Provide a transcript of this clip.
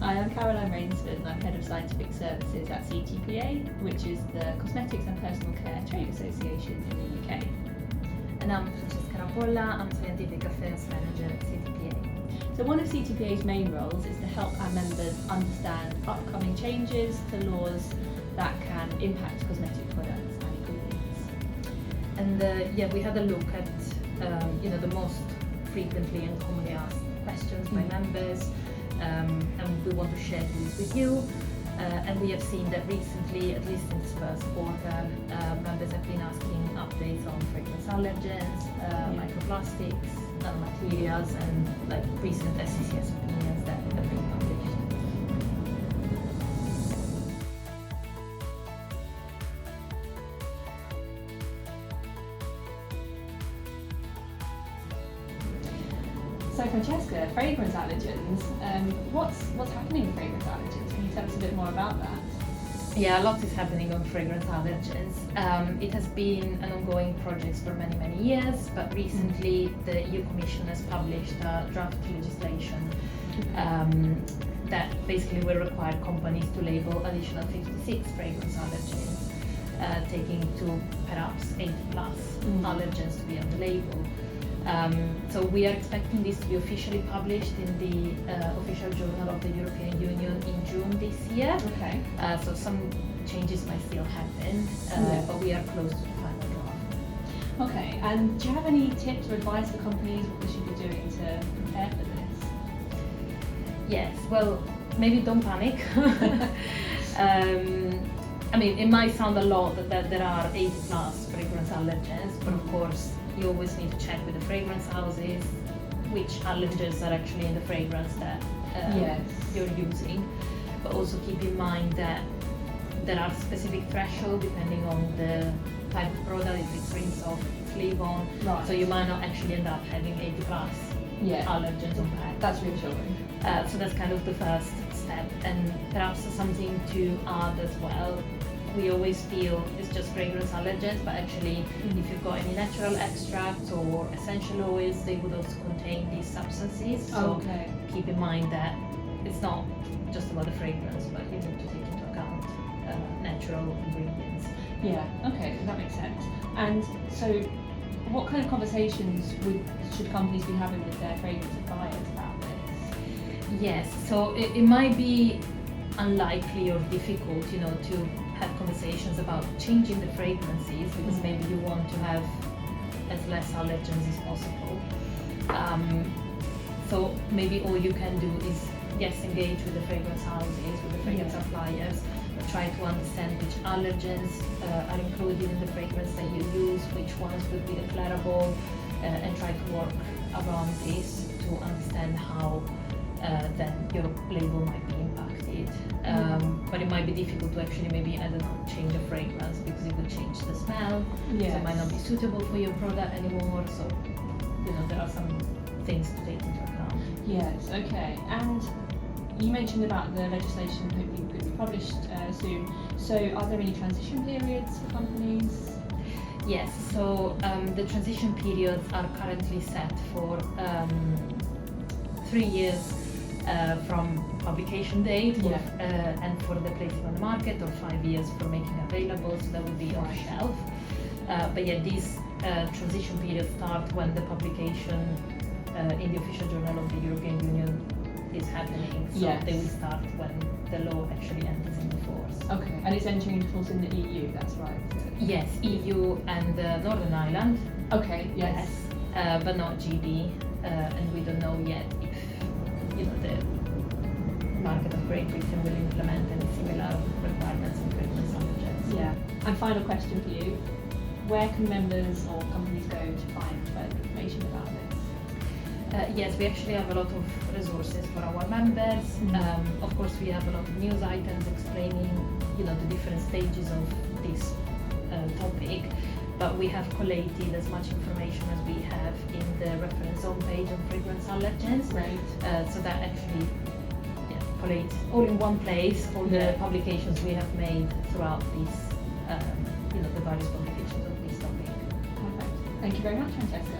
I am Caroline Rainsford and I'm Head of Scientific Services at CTPA, which is the Cosmetics and Personal Care Trade Association in the UK. And I'm Francesca Rapolla, I'm Scientific Affairs Manager at CTPA. So one of CTPA's main roles is to help our members understand upcoming changes to laws that can impact cosmetic products and ingredients. And we had a look at the most frequently and commonly asked questions by members, and we want to share these with you. And we have seen that recently, at least in this first quarter, members have been asking updates on fragrance allergens, microplastics, nanomaterials, and recent SCCS opinions that have been published. So Francesca, fragrance allergens, what's happening with fragrance allergens? Can you tell us a bit more about that? Yeah, a lot is happening on fragrance allergens. It has been an ongoing project for many, many years, but recently the EU Commission has published a draft legislation that basically will require companies to label additional 56 fragrance allergens, taking to perhaps 80 plus allergens to be on the label. So we are expecting this to be officially published in the official journal of the European Union in June this year. Okay. So some changes might still happen, but we are close to the final draft. Okay, and do you have any tips or advice for companies what they should be doing to prepare for this? Yes, well, maybe don't panic. I mean, it might sound a lot that there are 80 plus fragrance allergens, but of course, you always need to check with the fragrance houses which allergens are actually in the fragrance that you're using. But also keep in mind that there are specific thresholds depending on the type of product, if it's rinse off, if it's leave on. Right. So you might not actually end up having 80 plus allergens on pack. That's reassuring. So that's kind of the first step. And perhaps something to add as well. We always feel it's just fragrance allergens, but actually if you've got any natural extracts or essential oils, they would also contain these substances. So keep in mind that it's not just about the fragrance, but you need to take into account natural ingredients. Yeah, okay, that makes sense. And so what kind of conversations should companies be having with their fragrance buyers about this? Yes, so it might be unlikely or difficult, to have conversations about changing the fragrances because maybe you want to have as less allergens as possible. So maybe all you can do is engage with the fragrance houses, with the fragrance suppliers, try to understand which allergens are included in the fragrance that you use, which ones would be declarable, and try to work around this to understand how then your label might be impacted. But it might be difficult to actually maybe, change a fragrance because it will change the smell. So it might not be suitable for your product anymore. So, there are some things to take into account. Yes, okay. And you mentioned about the legislation hopefully could be published soon. So are there any transition periods for companies? Yes, so the transition periods are currently set for 3 years from publication date and for the placing on the market, or 5 years for making available, so that would be off shelf. But these transition periods start when the publication in the official journal of the European Union is happening, so they will start when the law actually enters into force. Okay, and it's entering into force in the EU, that's right? Yes, EU and Northern Ireland. Okay, yes. But not GB, and we don't know yet if the market of Great Britain will implement any similar requirements in fragrance allergens. Yeah. And final question for you: where can members or companies go to find further information about this? Yes, we actually have a lot of resources for our members. Of course, we have a lot of news items explaining, the different stages of this topic. But we have collated as much information as we have in the reference zone page on fragrance allergens. Right. So that actually collates all in one place, all the publications we have made throughout this, the various publications of this topic. Perfect. Thank you very much, Francesca.